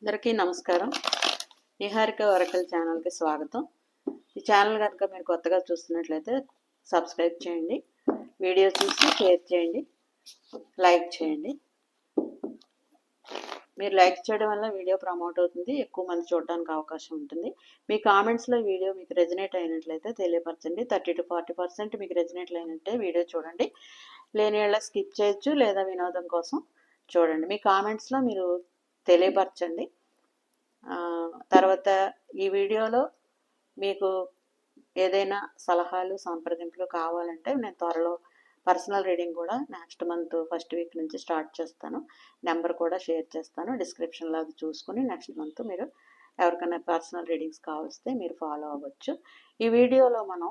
అందరికీ నమస్కారం. నిహారిక ఒరకల్ ఛానల్కి స్వాగతం. ఈ ఛానల్ కనుక మీరు కొత్తగా చూస్తున్నట్లయితే సబ్స్క్రైబ్ చేయండి, వీడియో చూసి షేర్ చేయండి, లైక్ చేయండి. మీరు లైక్ చేయడం వల్ల వీడియో ప్రమోట్ అవుతుంది, ఎక్కువ మంది చూడడానికి అవకాశం ఉంటుంది. మీ కామెంట్స్లో వీడియో మీకు రెజినేట్ అయినట్లయితే తెలియపరచండి. 30 to 40% మీకు రెజినేట్ అయినట్టే వీడియో చూడండి. లేని వాళ్ళ స్కిప్ చేయొచ్చు లేదా వినోదం కోసం చూడండి. మీ కామెంట్స్లో మీరు తెలియపరచండి. తర్వాత ఈ వీడియోలో మీకు ఏదైనా సలహాలు సంప్రదింపులు కావాలంటే నేను త్వరలో పర్సనల్ రీడింగ్ కూడా నెక్స్ట్ మంత్ ఫస్ట్ వీక్ నుంచి స్టార్ట్ చేస్తాను. నెంబర్ కూడా షేర్ చేస్తాను, డిస్క్రిప్షన్లో అది చూసుకుని నెక్స్ట్ మంత్ మీరు ఎవరికైనా పర్సనల్ రీడింగ్స్ కావలిస్తే మీరు ఫాలో అవ్వచ్చు. ఈ వీడియోలో మనం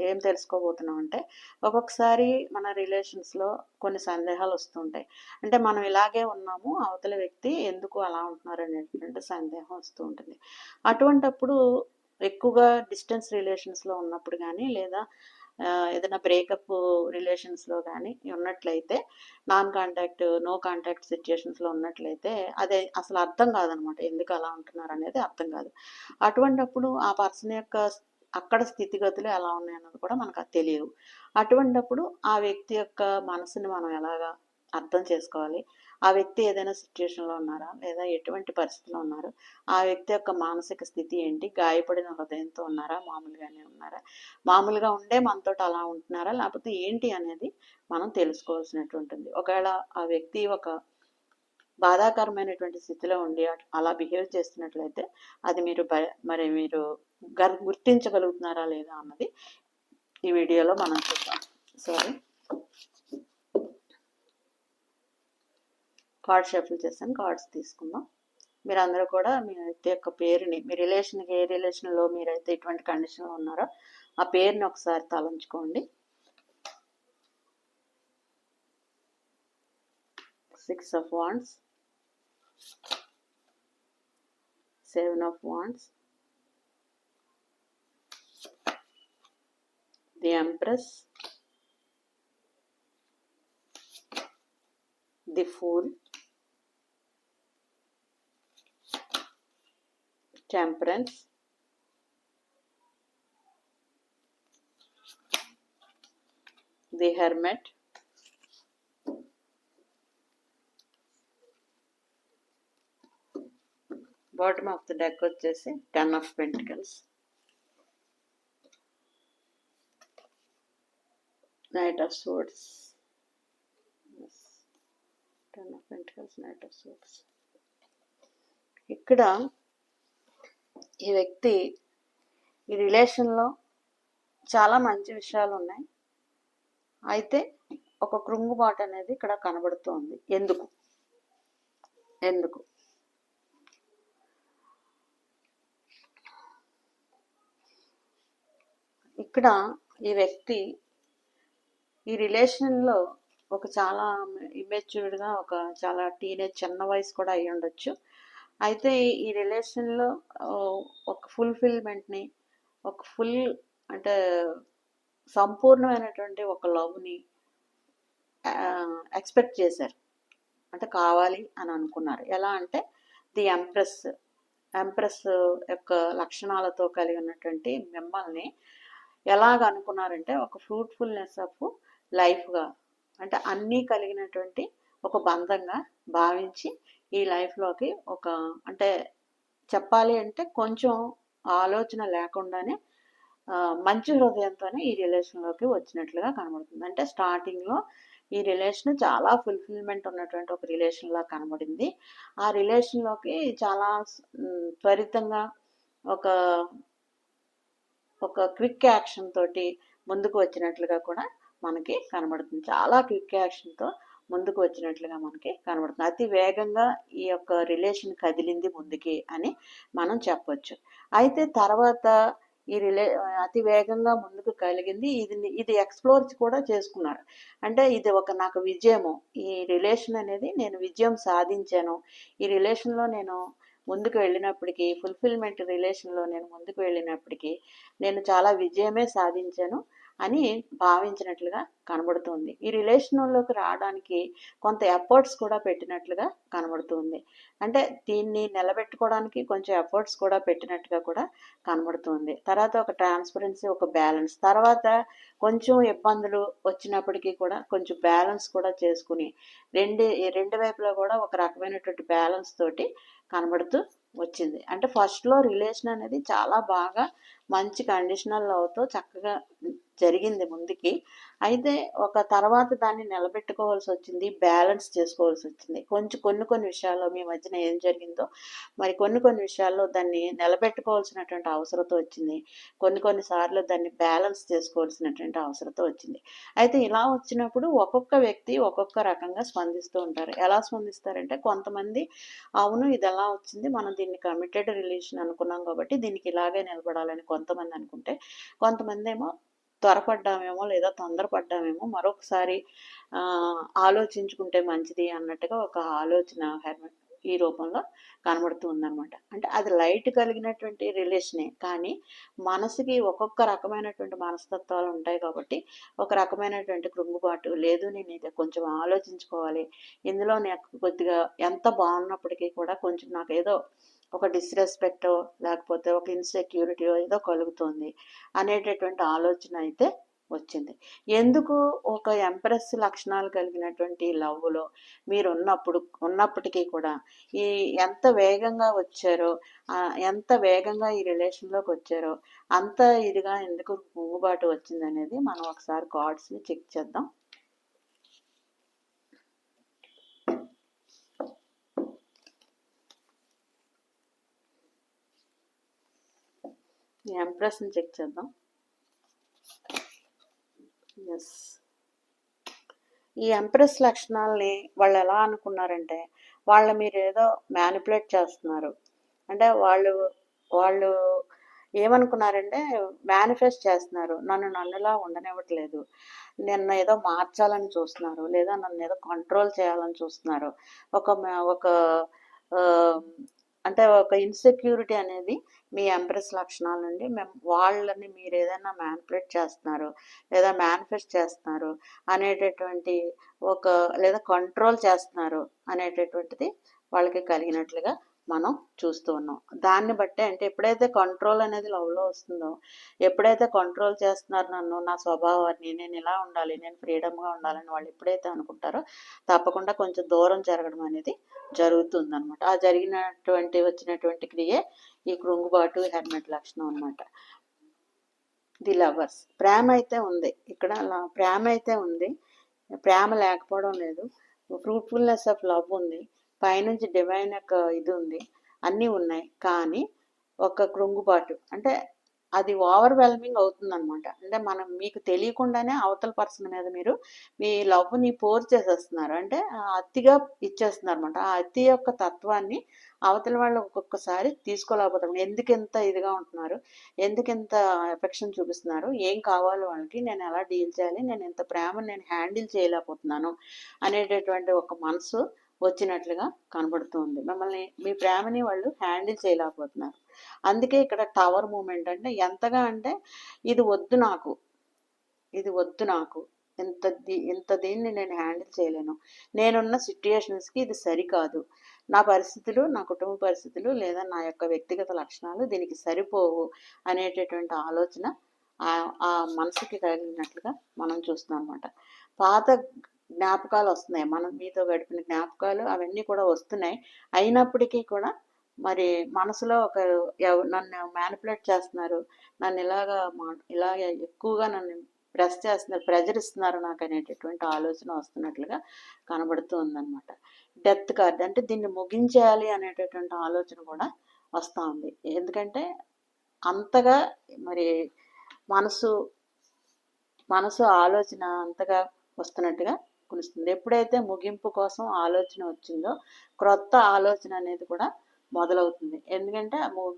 ఏం తెలుసుకోబోతున్నాం అంటే, ఒక్కొక్కసారి మన రిలేషన్స్లో కొన్ని సందేహాలు వస్తుంటాయి. అంటే మనం ఇలాగే ఉన్నాము, అవతల వ్యక్తి ఎందుకు అలా ఉంటున్నారు అనేటువంటి సందేహం వస్తూ ఉంటుంది. అటువంటప్పుడు ఎక్కువగా డిస్టెన్స్ రిలేషన్స్లో ఉన్నప్పుడు కానీ లేదా ఏదైనా బ్రేకప్ రిలేషన్స్లో కానీ ఉన్నట్లయితే, నాన్ కాంటాక్ట్ నో కాంటాక్ట్ సిచ్యుయేషన్స్లో ఉన్నట్లయితే అదే అసలు అర్థం కాదనమాట. ఎందుకు అలా ఉంటున్నారు అనేది అర్థం కాదు. అటువంటప్పుడు ఆ పర్సన్ యొక్క అక్కడ స్థితిగతులు ఎలా ఉన్నాయన్నది కూడా మనకు అది తెలియదు. అటువంటప్పుడు ఆ వ్యక్తి యొక్క మనసుని మనం ఎలాగా అర్థం చేసుకోవాలి, ఆ వ్యక్తి ఏదైనా సిచ్యుయేషన్లో ఉన్నారా లేదా ఎటువంటి పరిస్థితిలో ఉన్నారు, ఆ వ్యక్తి యొక్క మానసిక స్థితి ఏంటి, గాయపడిన హృదయంతో ఉన్నారా, మామూలుగానే ఉన్నారా, మామూలుగా ఉండే మనతో అలా ఉంటున్నారా లేకపోతే ఏంటి అనేది మనం తెలుసుకోవాల్సినట్టు ఉంటుంది. ఒకవేళ ఆ వ్యక్తి ఒక బాధాకరమైనటువంటి స్థితిలో ఉండి అలా బిహేవ్ చేస్తున్నట్లయితే అది మీరు గుర్తించగలుగుతున్నారా లేదా అన్నది ఈ వీడియోలో మనం చూద్దాం. కార్డ్ షఫుల్ చేస్తాను, కార్డ్స్ తీసుకుందాం. మీరు అందరూ కూడా మీ వ్యక్తి యొక్క పేరుని, మీ రిలేషన్కి ఏ రిలేషన్లో మీరైతే ఇటువంటి కండిషన్లో ఉన్నారో ఆ పేరుని ఒకసారి తలంచుకోండి. 6 of Wands, 7 of Wands, the Empress, the Fool, Temperance, the Hermit, bottom of the deck వచ్చేసి 10 of Pentacles, Knight of Swords, 10 of Pentacles, Knight of Swords. ఇక్కడ ఈ వ్యక్తి ఈ రిలేషన్లో చాలా మంచి విషయాలు ఉన్నాయి, అయితే ఒక కృంగుబాటు అనేది ఇక్కడ కనబడుతోంది. ఎందుకు ఇక్కడ ఈ వ్యక్తి ఈ రిలేషన్లో ఒక చాలా ఇమ్మెచ్యూర్డ్గా, ఒక చాలా టీనేజ్ చిన్న వయసు కూడా అయ్యి ఉండొచ్చు. అయితే ఈ రిలేషన్లో ఒక ఫుల్ఫిల్మెంట్ని, ఒక అంటే సంపూర్ణమైనటువంటి ఒక లవ్ని ఎక్స్పెక్ట్ చేశారు, అంటే కావాలి అని అనుకున్నారు. ఎలా అంటే ది ఎంప్రెస్ యొక్క లక్షణాలతో కలిగి ఉన్నటువంటి మిమ్మల్ని ఎలాగ అనుకున్నారంటే ఒక ఫ్రూట్ఫుల్నెస్ ఆఫ్ లైఫ్గా, అంటే అన్నీ కలిగినటువంటి ఒక బంధంగా భావించి ఈ లైఫ్లోకి ఒక, అంటే చెప్పాలి అంటే కొంచెం ఆలోచన లేకుండానే మంచి హృదయంతోనే ఈ రిలేషన్లోకి వచ్చినట్లుగా కనబడుతుంది. అంటే స్టార్టింగ్లో ఈ రిలేషన్ చాలా ఫుల్ఫిల్మెంట్ ఉన్నటువంటి ఒక రిలేషన్లా కనబడింది. ఆ రిలేషన్లోకి చాలా త్వరితంగా ఒక క్విక్ యాక్షన్ తోటి ముందుకు వచ్చినట్లుగా కూడా మనకి కనబడుతుంది. చాలా క్విక్ యాక్షన్తో ముందుకు వచ్చినట్లుగా మనకి కనబడుతుంది. అతి వేగంగా ఈ యొక్క రిలేషన్ కదిలింది ముందుకి అని మనం చెప్పొచ్చు. అయితే తర్వాత ఈ అతి వేగంగా ముందుకు కలిగింది, ఇది ఎక్స్ప్లోర్ కూడా చేసుకున్నారు. అంటే ఇది నాకు విజయము, ఈ రిలేషన్ అనేది నేను విజయం సాధించాను, ఈ రిలేషన్లో నేను ముందుకు వెళ్ళినప్పటికీ, ఫుల్ఫిల్మెంట్ రిలేషన్లో నేను ముందుకు వెళ్ళినప్పటికీ నేను చాలా విజయమే సాధించాను, అని భావించినట్లుగా కనబడుతుంది. ఈ రిలేషన్‌లోకి రావడానికి కొంత ఎఫర్ట్స్ కూడా పెట్టినట్లుగా కనబడుతుంది. అంటే దీన్ని నిలబెట్టుకోవడానికి కొంచెం ఎఫర్ట్స్ కూడా పెట్టినట్టుగా కూడా కనబడుతుంది. తర్వాత ఒక ట్రాన్స్‌పరెన్సీ, ఒక బ్యాలెన్స్. తర్వాత కొంచెం ఇబ్బందులు వచ్చినప్పటికీ కూడా కొంచెం బ్యాలెన్స్ కూడా చేసుకుని రెండు వైపులా కూడా ఒక రకమైనటువంటి బ్యాలెన్స్ తోటి కనబడుతూ వచ్చింది. అంటే ఫస్ట్‌లో రిలేషన్ అనేది చాలా బాగా మంచి కండిషనల్ లవ్‌తో చక్కగా జరిగింది ముందుకి. అయితే ఒక తర్వాత దాన్ని నిలబెట్టుకోవాల్సి వచ్చింది. బ్యాలెన్స్ చేసుకోవాల్సి వచ్చింది. కొన్ని విషయాల్లో మీ మధ్యన ఏం జరిగిందో మరి కొన్ని విషయాల్లో దాన్ని నిలబెట్టుకోవాల్సినటువంటి అవసరత వచ్చింది. కొన్ని సార్లు దాన్ని బ్యాలెన్స్ చేసుకోవాల్సినటువంటి అవసరత వచ్చింది. అయితే ఇలా వచ్చినప్పుడు ఒక్కొక్క వ్యక్తి ఒక్కొక్క రకంగా స్పందిస్తూ ఉంటారు. ఎలా స్పందిస్తారంటే కొంతమంది అవును ఇది ఎలా వచ్చింది, మనం దీన్ని కమిటెడ్ రిలేషన్ అనుకున్నాం కాబట్టి దీనికి ఇలాగే నిలబడాలని కొంతమంది అనుకుంటే, కొంతమంది ఏమో త్వరపడ్డామేమో లేదా తొందరపడ్డామేమో మరొకసారి ఆలోచించుకుంటే మంచిది అన్నట్టుగా ఒక ఆలోచన ఈ రూపంలో కనబడుతూ ఉందనమాట. అంటే అది లైట్ కలిగినటువంటి రిలేషనే, కానీ మనసుకి ఒక్కొక్క రకమైనటువంటి మనస్తత్వాలు ఉంటాయి కాబట్టి ఒక రకమైనటువంటి కృంగుబాటు, లేదు నేను ఇది కొంచెం ఆలోచించుకోవాలి, ఇందులో నాకు కొద్దిగా ఎంత బాగున్నప్పటికీ కూడా కొంచెం నాకేదో ఒక డిస్రెస్పెక్టో లేకపోతే ఒక ఇన్సెక్యూరిటీయో ఏదో కలుగుతుంది అనేటటువంటి ఆలోచన అయితే వచ్చింది. ఎందుకు ఒక ఎంప్రెస్ లక్షణాలు కలిగినటువంటి లవ్లో మీరు ఉన్నప్పటికీ కూడా ఈ ఎంత వేగంగా వచ్చారో, ఎంత వేగంగా ఈ రిలేషన్లోకి వచ్చారో అంత ఇదిగా ఎందుకు కుంగుబాటు వచ్చిందనేది మనం ఒకసారి కార్డ్స్ని చెక్ చేద్దాం. ఈ ఎంప్రెస్ని చెక్ చేద్దాం. ఎస్, ఈ ఎంప్రెస్ లక్షణాలని వాళ్ళు ఎలా అనుకున్నారంటే మీరు ఏదో మ్యానిపులేట్ చేస్తున్నారు అంటే వాళ్ళు ఏమనుకున్నారంటే మేనిఫెస్ట్ చేస్తున్నారు, నన్నులా ఉండనివ్వట్లేదు, నన్ను ఏదో మార్చాలని చూస్తున్నారు, లేదా నన్ను ఏదో కంట్రోల్ చేయాలని చూస్తున్నారు. ఒక అంటే ఒక ఇన్సెక్యూరిటీ అనేది మీ ఎంప్రెస్ లక్షణాల నుండి వాళ్ళని మీరు ఏదైనా మ్యానిపులేట్ చేస్తున్నారు లేదా మేనిఫెస్ట్ చేస్తున్నారు అనేటటువంటి లేదా కంట్రోల్ చేస్తున్నారు అనేటటువంటిది వాళ్ళకి కలిగినట్లుగా మనం చూస్తూ ఉన్నాం. దాన్ని బట్టే అంటే ఎప్పుడైతే కంట్రోల్ అనేది లవ్లో వస్తుందో, ఎప్పుడైతే కంట్రోల్ చేస్తున్నారు నన్ను, నా స్వభావాన్ని, నేను ఇలా ఉండాలి, నేను ఫ్రీడమ్గా ఉండాలని వాళ్ళు ఎప్పుడైతే అనుకుంటారో తప్పకుండా కొంచెం దూరం జరగడం అనేది జరుగుతుందన్నమాట. ఆ వచ్చినటువంటి క్రియే ఈ కృంగుబాటు హెర్మెట్ లక్షణం అనమాట. ది లవర్స్, ప్రేమ అయితే ఉంది ఇక్కడ, ప్రేమ అయితే ఉంది, ప్రేమ లేకపోవడం లేదు, ఫ్రూట్ఫుల్నెస్ ఆఫ్ లవ్ ఉంది, పైనుంచి డివైన్ యొక్క ఇది ఉంది, అన్నీ ఉన్నాయి. కానీ ఒక కృంగుబాటు అంటే అది ఓవర్వెల్మింగ్ అవుతుందన్నమాట. అంటే మీకు తెలియకుండానే అవతల పర్సన్ మీద మీరు మీ లవ్ని పోర్ చేసేస్తున్నారు, అంటే అతిగా ఇచ్చేస్తున్నారు అనమాట. ఆ అతి యొక్క తత్వాన్ని అవతల వాళ్ళు ఒక్కొక్కసారి తీసుకోలేకపోతారు. ఎందుకు ఇంత ఇదిగా ఉంటున్నారు, ఎందుకు ఇంత ఎఫెక్షన్ చూపిస్తున్నారు, ఏం కావాలి వాళ్ళకి, నేను ఎలా డీల్ చేయాలి, నేను ఇంత ప్రేమను నేను హ్యాండిల్ చేయలేకపోతున్నాను అనేటటువంటి ఒక మనసు వచ్చినట్లుగా కనబడుతుంది. మీ ప్రేమని వాళ్ళు హ్యాండిల్ చేయలేకపోతున్నారు. అందుకే ఇక్కడ టవర్ మూమెంట్ అంటే ఎంతగా అంటే ఇది వద్దు నాకు, ఇది వద్దు నాకు, ఇంత దీన్ని నేను హ్యాండిల్ చేయలేను, నేనున్న సిట్యుయేషన్స్కి ఇది సరికాదు, నా పరిస్థితులు, నా కుటుంబ పరిస్థితులు లేదా నా యొక్క వ్యక్తిగత లక్షణాలు దీనికి సరిపోవు అనేటటువంటి ఆలోచన ఆ మనసుకి కలిగినట్లుగా మనం చూస్తున్నాం అనమాట. పాత జ్ఞాపకాలు వస్తున్నాయి, మనం మీతో గడిపిన జ్ఞాపకాలు అవన్నీ కూడా వస్తున్నాయి. అయినప్పటికీ కూడా మరి మనసులో నన్ను మ్యానిపులేట్ చేస్తున్నారు, నన్ను ఇలాగ ఎక్కువగా నన్ను ప్రెజర్ ఇస్తున్నారు నాకు అనేటటువంటి ఆలోచన వస్తున్నట్లుగా కనబడుతూ ఉందన్నమాట. డెత్ కార్డ్ అంటే దీన్ని ముగించేయాలి అనేటటువంటి ఆలోచన కూడా వస్తూ ఉంది. ఎందుకంటే అంతగా మరి మనసు ఆలోచన అంతగా వస్తున్నట్టుగా కులుస్తుంది. ఎప్పుడైతే ముగింపు కోసం ఆలోచన వచ్చిందో క్రొత్త ఆలోచన అనేది కూడా మొదలవుతుంది. ఎందుకంటే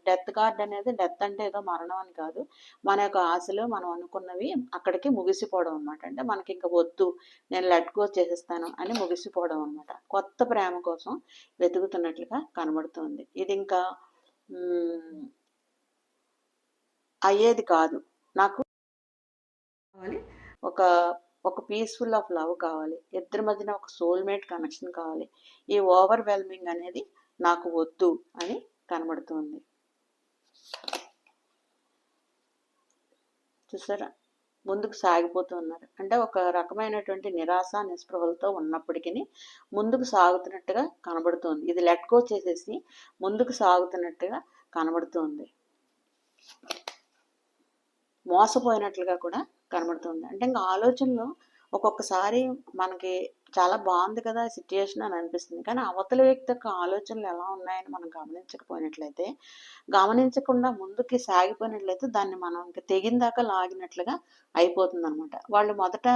డెత్ కార్డ్ అనేది, డెత్ అంటే ఏదో మరణం అని కాదు, మన యొక్క ఆశలు మనం అనుకున్నవి అక్కడికి ముగిసిపోవడం అనమాట. అంటే మనకి ఇంకా వద్దు, నేను లెట్ గో చేసేస్తాను అని ముగిసిపోవడం అనమాట. కొత్త ప్రేమ కోసం వెతుకుతున్నట్లుగా కనబడుతుంది. ఇది ఇంకా అయ్యేది కాదు, నాకు కావాలి, ఒక ఒక పీస్ఫుల్ ఆఫ్ లవ్ కావాలి, ఇద్దరి మధ్యన ఒక సోల్మేట్ కనెక్షన్ కావాలి. ఈ ఓవర్వెల్మింగ్ అనేది నాకు వద్దు అని కనబడుతుంది. చూసారా, ముందుకు సాగిపోతూ ఉన్నారు. అంటే ఒక రకమైనటువంటి నిరాశ నిస్పృహలతో ఉన్నప్పటికీ ముందుకు సాగుతున్నట్టుగా కనబడుతుంది. ఇది లెట్ గో చేసేసి ముందుకు సాగుతున్నట్టుగా కనబడుతుంది. మోసపోయినట్లుగా కూడా కనబడుతుంది. అంటే ఇంకా ఆలోచనలు ఒక్కొక్కసారి మనకి చాలా బాగుంది కదా సిచ్యుయేషన్ అని అనిపిస్తుంది, కానీ అవతల వ్యక్తి యొక్క ఆలోచనలు ఎలా ఉన్నాయని మనం గమనించకపోయినట్లయితే, గమనించకుండా ముందుకి సాగిపోయినట్లయితే దాన్ని మనం ఇంకా తెగిందాకా లాగినట్లుగా అయిపోతుంది అనమాట. వాళ్ళు మొదట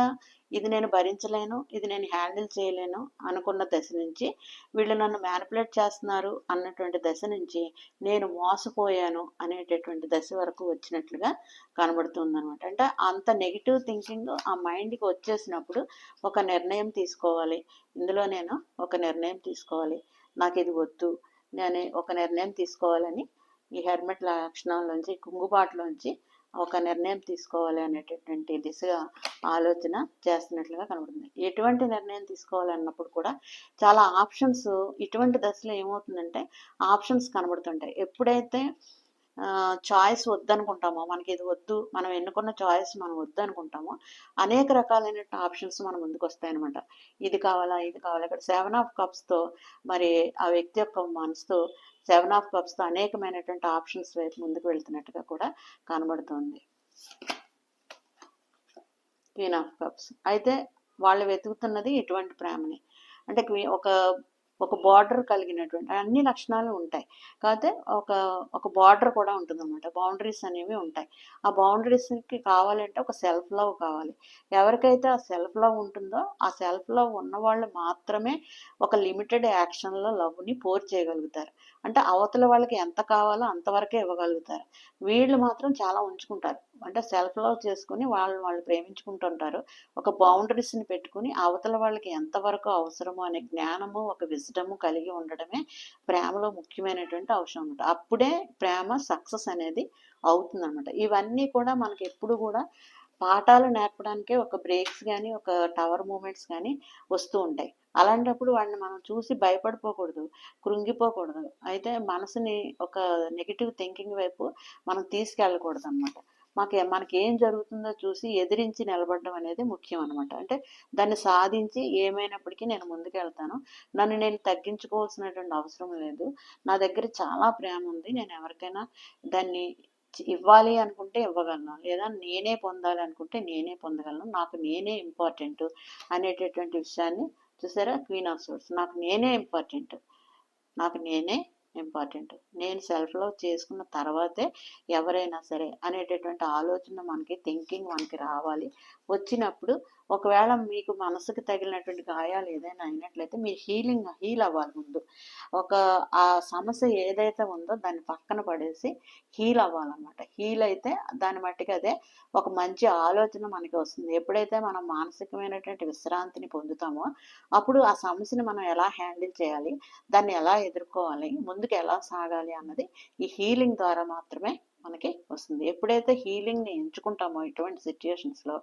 ఇది నేను భరించలేను, ఇది నేను హ్యాండిల్ చేయలేను అనుకున్న దశ నుంచి వీళ్ళు నన్ను మ్యానిపులేట్ చేస్తున్నారు అన్నటువంటి దశ నుంచి నేను మోసపోయాను అనేటటువంటి దశ వరకు వచ్చినట్లుగా కనబడుతుంది అనమాట. అంటే అంత నెగిటివ్ థింకింగ్ ఆ మైండ్కి వచ్చేసినప్పుడు ఒక నిర్ణయం తీసుకోవాలి. ఇందులో నేను ఒక నిర్ణయం తీసుకోవాలి, నాకు ఇది వద్దు, నేను ఒక నిర్ణయం తీసుకోవాలని ఈ హెర్మెట్ లక్షణంలోంచి కుంగుబాటులోంచి ఒక నిర్ణయం తీసుకోవాలి అనేటటువంటి దిశగా ఆలోచన చేస్తున్నట్లుగా కనబడుతుంది. ఎటువంటి నిర్ణయం తీసుకోవాలన్నప్పుడు కూడా చాలా ఆప్షన్స్, ఇటువంటి దశలో ఏమవుతుందంటే ఆప్షన్స్ కనబడుతుంటాయి. ఎప్పుడైతే చాయిస్ వద్దనుకుంటామో, మనకి ఇది వద్దు, మనం ఎన్నుకున్న చాయిస్ మనం వద్దు అనుకుంటామో అనేక రకాలైన ఆప్షన్స్ మన ముందుకు వస్తాయన్నమాట. ఇది కావాలా, ఇది కావాలా. ఇక్కడ 7 ఆఫ్ కప్స్తో మరి ఆ వ్యక్తి యొక్క మనసుతో 7 ఆఫ్ కప్స్తో అనేకమైనటువంటి ఆప్షన్స్ వైపు ముందుకు వెళ్తున్నట్టుగా కూడా కనబడుతుంది. క్వీన్ ఆఫ్ కప్స్ అయితే వాళ్ళు వెతుకుతున్నది ఇటువంటి ప్రేమని. అంటే ఒక బార్డర్ కలిగినటువంటి అన్ని లక్షణాలు ఉంటాయి, కాకపోతే ఒక బార్డర్ కూడా ఉంటుంది అనమాట. బౌండరీస్ అనేవి ఉంటాయి. ఆ బౌండరీస్కి కావాలంటే ఒక సెల్ఫ్ లవ్ కావాలి. ఎవరికైతే ఆ సెల్ఫ్ లవ్ ఉంటుందో ఆ సెల్ఫ్ లవ్ ఉన్న వాళ్ళు మాత్రమే ఒక లిమిటెడ్ యాక్షన్లో లవ్ని పోర్ చేయగలుగుతారు. అంటే అవతల వాళ్ళకి ఎంత కావాలో అంతవరకే ఇవ్వగలుగుతారు. వీళ్ళు మాత్రం చాలా ఉంచుకుంటారు. అంటే సెల్ఫ్ లవ్ చేసుకుని వాళ్ళు ప్రేమించుకుంటుంటారు. ఒక బౌండరీస్ని పెట్టుకుని అవతల వాళ్ళకి ఎంతవరకు అవసరమో అనే జ్ఞానము, ఒక విజ్డము కలిగి ఉండడమే ప్రేమలో ముఖ్యమైనటువంటి అవసరం అనమాట. అప్పుడే ప్రేమ సక్సెస్ అనేది అవుతుంది అనమాట. ఇవన్నీ కూడా మనకి ఎప్పుడు కూడా పాఠాలు నేర్పడానికే ఒక బ్రేక్స్ కానీ ఒక టవర్ మూమెంట్స్ కానీ వస్తూ ఉంటాయి. అలాంటప్పుడు వాడిని మనం చూసి భయపడిపోకూడదు, కృంగిపోకూడదు. అయితే మనసుని ఒక నెగిటివ్ థింకింగ్ వైపు మనం తీసుకెళ్ళకూడదు అనమాట. మనకి ఏం జరుగుతుందో చూసి ఎదిరించి నిలబడడం అనేది ముఖ్యం అనమాట. అంటే దాన్ని సాధించి ఏమైనప్పటికీ నేను ముందుకెళ్తాను, నన్ను నేను తగ్గించుకోవాల్సినటువంటి అవసరం లేదు, నా దగ్గర చాలా ప్రేమ ఉంది, నేను ఎవరికైనా దాన్ని ఇవ్వాలి అనుకుంటే ఇవ్వగలను, లేదా నేనే పొందాలి అనుకుంటే నేనే పొందగలను, నాకు నేనే ఇంపార్టెంట్ అనేటటువంటి విషయాన్ని చూసారా. క్వీన్ ఆఫ్ సోర్స్, నాకు నేనే ఇంపార్టెంట్, నాకు నేనే ఇంపార్టెంట్, నేను సెల్ఫ్ లవ్ చేసుకున్న తర్వాతే ఎవరైనా సరే అనేటటువంటి ఆలోచన మనకి థింకింగ్ మనకి రావాలి. వచ్చినప్పుడు ఒకవేళ మీకు మనసుకు తగిలినటువంటి గాయాలు ఏదైనా అయినట్లయితే మీరు హీల్ అవ్వాలి ముందు. ఆ సమస్య ఏదైతే ఉందో దాన్ని పక్కన పడేసి హీల్ అవ్వాలన్నమాట. హీల్ అయితే దాని మట్టికి అదే ఒక మంచి ఆలోచన మనకి వస్తుంది. ఎప్పుడైతే మనం మానసికమైనటువంటి విశ్రాంతిని పొందుతామో అప్పుడు ఆ సమస్యని మనం ఎలా హ్యాండిల్ చేయాలి, దాన్ని ఎలా ఎదుర్కోవాలి, ముందుకు ఎలా సాగాలి అన్నది ఈ హీలింగ్ ద్వారా మాత్రమే మనకి వస్తుంది. ఎప్పుడైతే హీలింగ్ని ఎంచుకుంటామో ఇటువంటి సిచ్యుయేషన్స్లో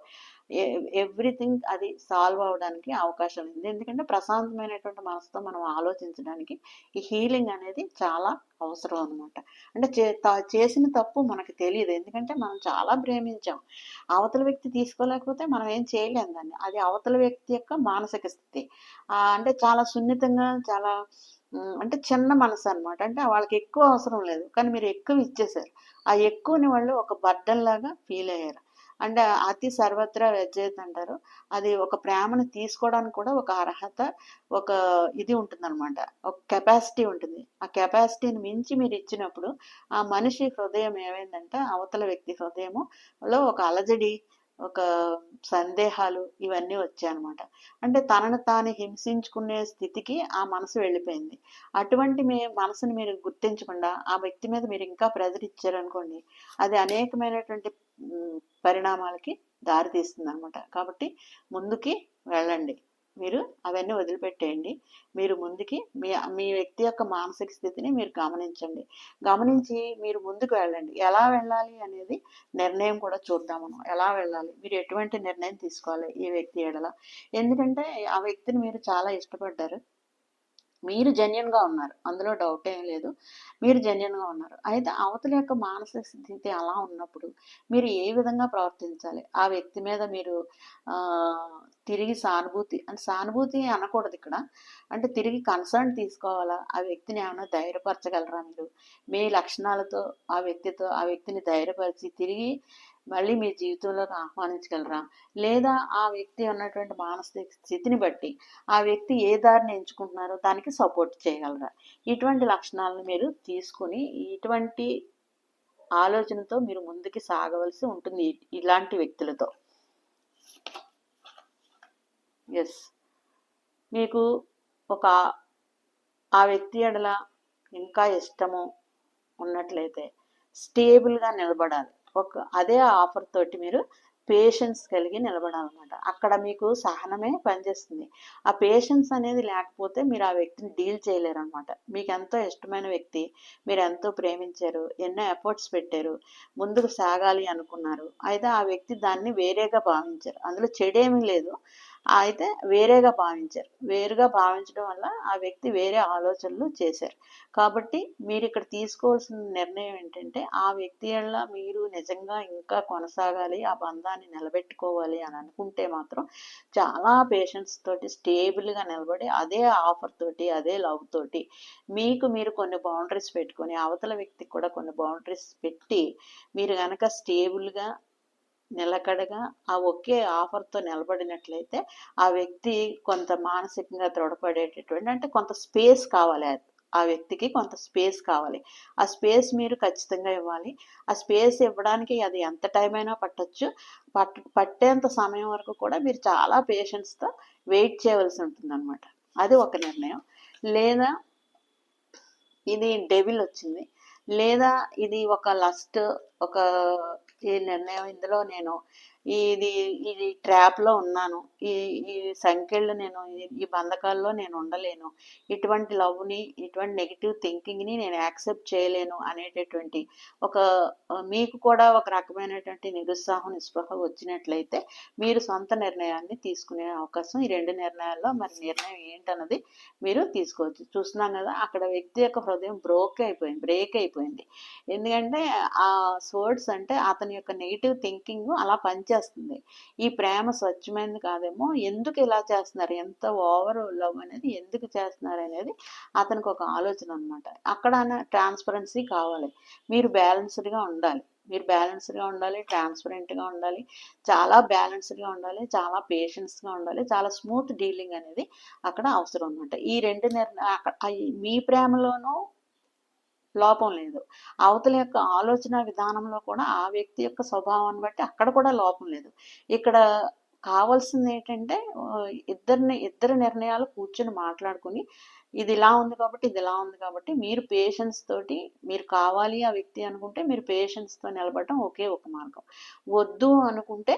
ఎవ్రీథింగ్ అది సాల్వ్ అవడానికి అవకాశం ఉంది. ఎందుకంటే ప్రశాంతమైనటువంటి మనసుతో మనం ఆలోచించడానికి ఈ హీలింగ్ అనేది చాలా అవసరం అనమాట. అంటే చేసిన తప్పు మనకి తెలియదు, ఎందుకంటే మనం చాలా ప్రేమించాం. అవతల వ్యక్తి తీసుకోలేకపోతే మనం ఏం చేయలేం దాన్ని, అది అవతల వ్యక్తి యొక్క మానసిక స్థితి. అంటే చాలా సున్నితంగా, చాలా అంటే చిన్న మనసు అనమాట. అంటే వాళ్ళకి ఎక్కువ అవసరం లేదు, కానీ మీరు ఎక్కువ ఇచ్చేసారు. ఆ ఎక్కువని వాళ్ళు ఒక బర్డన్ లాగా ఫీల్ అయ్యారు. అంటే అతి సర్వత్రా వ్యజ్యత అంటారు. అది ఒక ప్రేమను తీసుకోవడానికి కూడా ఒక అర్హత, ఒక ఇది ఉంటుందన్నమాట, ఒక కెపాసిటీ ఉంటుంది. ఆ కెపాసిటీని మించి మీరు ఇచ్చినప్పుడు ఆ మనిషి హృదయం ఏమైందంటే అవతల వ్యక్తి హృదయములో ఒక అలజడి, ఒక సందేహాలు ఇవన్నీ వచ్చాయన్నమాట. అంటే తనను తాను హింసించుకునే స్థితికి ఆ మనసు వెళ్ళిపోయింది. అటువంటి మనసుని మీరు గుర్తించకుండా ఆ వ్యక్తి మీద మీరు ఇంకా ప్రెజర్ ఇచ్చారనుకోండి, అది అనేకమైనటువంటి పరిణామాలకి దారి తీస్తుంది అనమాట. కాబట్టి ముందుకి వెళ్ళండి, మీరు అవన్నీ వదిలిపెట్టేయండి. మీరు ముందుకి మీ మీ వ్యక్తి యొక్క మానసిక స్థితిని మీరు గమనించండి. గమనించి మీరు ముందుకు వెళ్ళండి. ఎలా వెళ్ళాలి అనేది నిర్ణయం కూడా చూద్దాం మనం. ఎలా వెళ్ళాలి? మీరు ఎటువంటి నిర్ణయం తీసుకోవాలి ఈ వ్యక్తి ఎడల? ఎందుకంటే ఆ వ్యక్తిని మీరు చాలా ఇష్టపడ్డారు. మీరు జెన్యున్‌గా ఉన్నారు. అందులో డౌటేం లేదు. మీరు జెన్యున్‌గా ఉన్నారు. అయితే అవతల యొక్క మానసిక స్థితి అలా ఉన్నప్పుడు మీరు ఏ విధంగా ప్రవర్తించాలి? ఆ వ్యక్తి మీద మీరు ఆహ్, తిరిగి సానుభూతి అనకూడదిక్కడ. అంటే తిరిగి కన్సర్న్ తీసుకోవాలా? ఆ వ్యక్తిని ఏమన్నా ధైర్యపరచగలరా మీరు? మీ లక్షణాలతో ఆ వ్యక్తిని ధైర్యపరిచి తిరిగి మళ్ళీ మీ జీవితంలోకి ఆహ్వానించగలరా? లేదా ఆ వ్యక్తి ఉన్నటువంటి మానసిక స్థితిని బట్టి ఆ వ్యక్తి ఏ దారిని ఎంచుకుంటున్నారో దానికి సపోర్ట్ చేయగలరా? ఇటువంటి లక్షణాలను మీరు తీసుకొని ఇటువంటి ఆలోచనతో మీరు ముందుకు సాగవలసి ఉంటుంది ఇలాంటి వ్యక్తులతో. ఎస్. మీకు ఒక ఆ వ్యక్తి ఎడల ఇంకా ఇష్టము ఉన్నట్లయితే స్టేబుల్‌గా నిలబడాలి. అదే ఆఫర్ తోటి మీరు పేషెన్స్ కలిగి నిలబడాలన్నమాట. అక్కడ మీకు సహనమే పనిచేస్తుంది. ఆ పేషెన్స్ అనేది లేకపోతే మీరు ఆ వ్యక్తిని డీల్ చేయలేరనమాట. మీకెంతో ఇష్టమైన వ్యక్తి, మీరెంతో ప్రేమించారు, ఎన్నో ఎఫర్ట్స్ పెట్టారు, ముందుకు సాగాలి అనుకున్నారు. అయితే ఆ వ్యక్తి దాన్ని వేరేగా భావించారు. అందులో చెడేమీ లేదు. అయితే వేరేగా భావించారు. వేరుగా భావించడం వల్ల ఆ వ్యక్తి వేరే ఆలోచనలు చేశారు. కాబట్టి మీరిక్కడ తీసుకోవాల్సిన నిర్ణయం ఏంటంటే, ఆ వ్యక్తి యెడల మీరు నిజంగా ఇంకా కొనసాగాలి, ఆ బంధాన్ని నిలబెట్టుకోవాలి అని అనుకుంటే మాత్రం చాలా పేషెన్స్ తోటి స్టేబుల్‌గా నిలబడి అదే ఆఫర్ తోటి, అదే లవ్ తోటి మీకు మీరు కొన్ని బౌండరీస్ పెట్టుకొని, అవతల వ్యక్తికి కూడా కొన్ని బౌండరీస్ పెట్టి మీరు గనక స్టేబుల్‌గా నిలకడగా ఆ ఒకే ఆఫర్‌తో నిలబడినట్లయితే ఆ వ్యక్తి కొంత మానసికంగా దృఢపడేటటువంటి అంటే కొంత స్పేస్ కావాలి. ఆ వ్యక్తికి కొంత స్పేస్ కావాలి. ఆ స్పేస్ మీరు ఖచ్చితంగా ఇవ్వాలి. ఆ స్పేస్ ఇవ్వడానికి అది ఎంత టైం అయినా పట్టొచ్చు. పట్టేంత సమయం వరకు కూడా మీరు చాలా పేషెన్స్‌తో వెయిట్ చేయవలసి ఉంటుందన్నమాట. అది ఒక నిర్ణయం. లేదా ఇది డెవిల్ వచ్చింది. లేదా ఇది ఒక లస్ట్ ఒక ఈ నిర్ణయం ఇందులో నేను ఇది ఇది ట్రాప్‌లో ఉన్నాను. ఈ ఈ సంకెళ్ళు నేను ఈ బంధకాల్లో నేను ఉండలేను. ఇటువంటి లవ్‌ని, ఇటువంటి నెగెటివ్ థింకింగ్‌ని నేను యాక్సెప్ట్ చేయలేను అనేటటువంటి ఒక మీకు కూడా ఒక రకమైనటువంటి నిరుత్సాహం, నిస్పృహ వచ్చినట్లయితే మీరు సొంత నిర్ణయాన్ని తీసుకునే అవకాశం ఈ 2 నిర్ణయాల్లో మరి నిర్ణయం ఏంటన్నది మీరు తీసుకోవచ్చు. చూస్తున్నాం కదా అక్కడ వ్యక్తి యొక్క హృదయం బ్రేక్ అయిపోయింది. ఎందుకంటే ఆ సోర్స్ అంటే అతని యొక్క నెగిటివ్ థింకింగ్ అలా పనిచేస్తుంది. ఈ ప్రేమ స్వచ్ఛమైనది కాదేమో, ఎందుకు ఇలా చేస్తున్నారు, ఎంత ఓవర్ లవ్ అనేది ఎందుకు చేస్తున్నారు అనేది అతనికి ఒక ఆలోచన అనమాట. అక్కడ ట్రాన్స్పరెన్సీ కావాలి. మీరు బ్యాలెన్స్డ్గా ఉండాలి. మీరు బ్యాలెన్స్డ్గా ఉండాలి, ట్రాన్స్పరెంట్గా ఉండాలి, చాలా బ్యాలెన్స్డ్గా ఉండాలి, చాలా పేషెన్స్గా ఉండాలి, చాలా స్మూత్ డీలింగ్ అనేది అక్కడ అవసరం అనమాట. ఈ రెండు మీ ప్రేమలోనూ లోపం లేదు. అవతల యొక్క ఆలోచన విధానంలో కూడా ఆ వ్యక్తి యొక్క స్వభావాన్ని బట్టి అక్కడ కూడా లోపం లేదు. ఇక్కడ కావాల్సింది ఏంటంటే ఇద్దరి నిర్ణయాలు కూర్చొని మాట్లాడుకుని ఇది ఇలా ఉంది కాబట్టి ఇది ఇలా ఉంది కాబట్టి మీరు పేషెన్స్ తోటి మీరు కావాలి ఆ వ్యక్తి అనుకుంటే మీరు పేషెన్స్తో నిలబడటం ఒకే ఒక మార్గం. వద్దు అనుకుంటే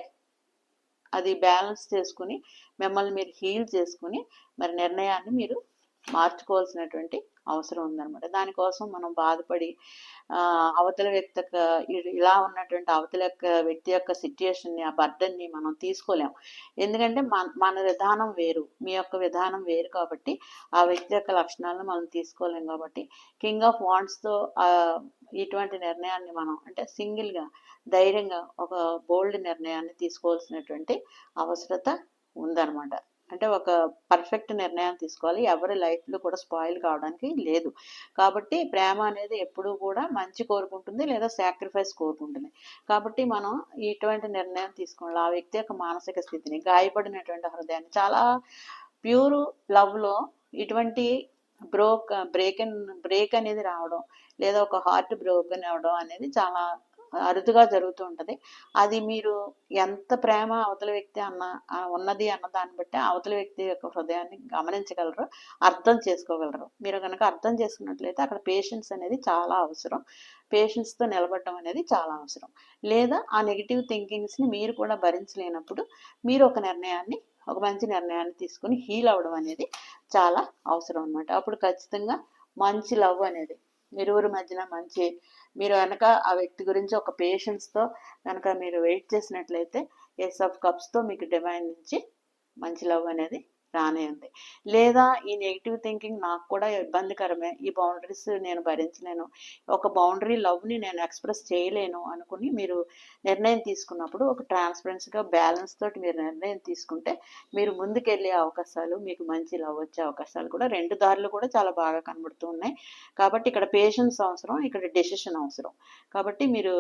అది బ్యాలెన్స్ చేసుకుని మిమ్మల్ని మీరు హీల్ చేసుకుని మరి నిర్ణయాన్ని మీరు మార్చుకోవాల్సినటువంటి అవసరం ఉందన్నమాట. దానికోసం మనం బాధపడి అవతల వ్యక్తి యొక్క ఇలా ఉన్నటువంటి అవతల వ్యక్తి యొక్క సిట్యుయేషన్ని ఆ బర్డన్ని మనం తీసుకోలేం. ఎందుకంటే మన విధానం వేరు, మీ యొక్క విధానం వేరు కాబట్టి ఆ వ్యక్తి యొక్క లక్షణాలను మనం తీసుకోలేం కాబట్టి కింగ్ ఆఫ్ వాండ్స్తో ఇటువంటి నిర్ణయాన్ని మనం అంటే సింగిల్గా ధైర్యంగా ఒక బోల్డ్ నిర్ణయాన్ని తీసుకోవాల్సినటువంటి అవసరత ఉందన్నమాట. అంటే ఒక పర్ఫెక్ట్ నిర్ణయం తీసుకోవాలి. ఎవరి లైఫ్లో కూడా స్పాయిల్ కావడానికి లేదు. కాబట్టి ప్రేమ అనేది ఎప్పుడూ కూడా మంచి కోరుకుంటుంది లేదా సాక్రిఫైస్ కోరుకుంటుంది. కాబట్టి మనం ఇటువంటి నిర్ణయం తీసుకోవాలి. ఆ వ్యక్తి యొక్క మానసిక స్థితిని, గాయపడినటువంటి హృదయాన్ని చాలా ప్యూర్ లవ్లో ఇటువంటి బ్రేక్ అనేది రావడం లేదా ఒక హార్ట్ బ్రోకెన్ అవ్వడం అనేది చాలా అరుదుగా జరుగుతూ ఉంటుంది. అది మీరు ఎంత ప్రేమ అవతల వ్యక్తి ఉన్నది అన్న దాన్ని బట్టి అవతల వ్యక్తి యొక్క హృదయాన్ని గమనించగలరు, అర్థం చేసుకోగలరు. మీరు కనుక అర్థం చేసుకున్నట్లయితే అక్కడ పేషెన్స్ అనేది చాలా అవసరం. పేషెన్స్తో నిలబడటం అనేది చాలా అవసరం. లేదా ఆ నెగిటివ్ థింకింగ్స్ని మీరు కూడా భరించలేనప్పుడు మీరు ఒక నిర్ణయాన్ని ఒక మంచి నిర్ణయాన్ని తీసుకుని హీల్ అవ్వడం అనేది చాలా అవసరం అనమాట. అప్పుడు ఖచ్చితంగా మంచి లవ్ అనేది ఇరువురి మధ్యన మంచి, మీరు కనుక ఆ వ్యక్తి గురించి ఒక పేషెన్స్తో కనుక మీరు వెయిట్ చేసినట్లయితే ఏస్ ఆఫ్ కప్స్తో మీకు డివైన్ నుంచి మంచి లవ్ అనేది రానే ఉంది. లేదా ఈ నెగిటివ్ థింకింగ్ నాకు కూడా ఇబ్బందికరమే, ఈ బౌండరీస్ నేను భరించలేను, ఒక బౌండరీ లవ్ని నేను ఎక్స్ప్రెస్ చేయలేను అనుకుని మీరు నిర్ణయం తీసుకున్నప్పుడు ఒక ట్రాన్స్పరెన్సీగా బ్యాలెన్స్ తోటి మీరు నిర్ణయం తీసుకుంటే మీరు ముందుకెళ్ళే అవకాశాలు, మీకు మంచి లవ్ వచ్చే అవకాశాలు కూడా రెండు దారులు కూడా చాలా బాగా కనబడుతూ ఉన్నాయి. కాబట్టి ఇక్కడ పేషెన్స్ అవసరం, ఇక్కడ డెసిషన్ అవసరం. కాబట్టి మీరు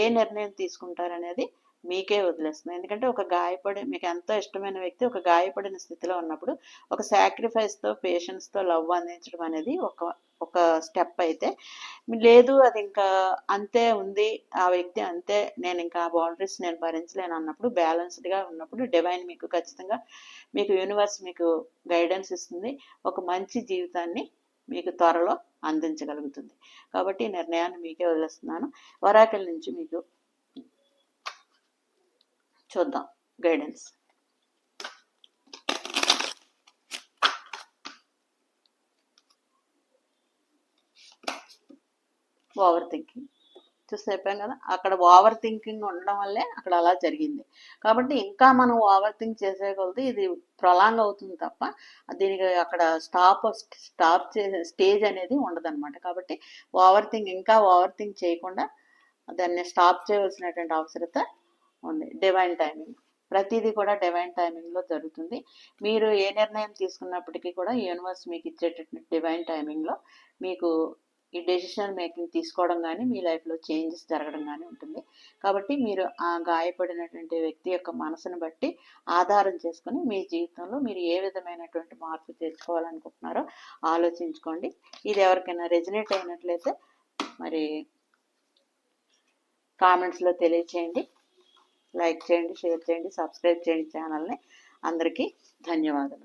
ఏ నిర్ణయం తీసుకుంటారనేది మీకే వదిలేస్తుంది. ఎందుకంటే ఒక గాయపడి, మీకు ఎంతో ఇష్టమైన వ్యక్తి ఒక గాయపడిన స్థితిలో ఉన్నప్పుడు ఒక సాక్రిఫైస్తో పేషెన్స్తో లవ్ అందించడం అనేది ఒక స్టెప్ అయితే, లేదు అది ఇంకా అంతే ఉంది ఆ వ్యక్తి అంతే, నేను ఇంకా బౌండరీస్ నేను భరించలేను అన్నప్పుడు, బ్యాలెన్స్డ్గా ఉన్నప్పుడు డివైన్ మీకు ఖచ్చితంగా, మీకు యూనివర్స్ మీకు గైడెన్స్ ఇస్తుంది, ఒక మంచి జీవితాన్ని మీకు త్వరలో అందించగలుగుతుంది. కాబట్టి ఈ నిర్ణయాన్ని మీకే వదిలేస్తున్నాను. వరాకల్ నుంచి మీకు చూద్దాం గైడెన్స్. ఓవర్ థింకింగ్ చూసి చెప్పాం కదా, అక్కడ ఓవర్ థింకింగ్ ఉండడం వల్లే అక్కడ అలా జరిగింది. కాబట్టి ఇంకా మనం ఓవర్ థింక్ చేసే కొద్దీ ఇది ప్రొలాంగ్ అవుతుంది తప్ప దీనికి అక్కడ స్టాప్ చేసే స్టేజ్ అనేది ఉండదన్నమాట. కాబట్టి ఇంకా ఓవర్ థింక్ చేయకుండా దాన్ని స్టాప్ చేయవలసినటువంటి అవసరత ఉంది. డివైన్ టైమింగ్, ప్రతిదీ కూడా డివైన్ టైమింగ్లో జరుగుతుంది. మీరు ఏ నిర్ణయం తీసుకున్నప్పటికీ కూడా యూనివర్స్ మీకు ఇచ్చేటటువంటి డివైన్ టైమింగ్లో మీకు ఈ డెసిషన్ మేకింగ్ తీసుకోవడం కానీ మీ లైఫ్లో చేంజెస్ జరగడం కానీ ఉంటుంది. కాబట్టి మీరు ఆ గాయపడినటువంటి వ్యక్తి యొక్క మనసును బట్టి ఆధారం చేసుకొని మీ జీవితంలో మీరు ఏ విధమైనటువంటి మార్పు తెచ్చుకోవాలనుకుంటున్నారో ఆలోచించుకోండి. ఇది ఎవరికైనా రెజినేట్ అయినట్లయితే మరి కామెంట్స్లో తెలియచేయండి, లైక్ చేయండి, షేర్ చేయండి, సబ్స్క్రైబ్ చేయండి ఛానల్ని. అందరికీ ధన్యవాదాలు.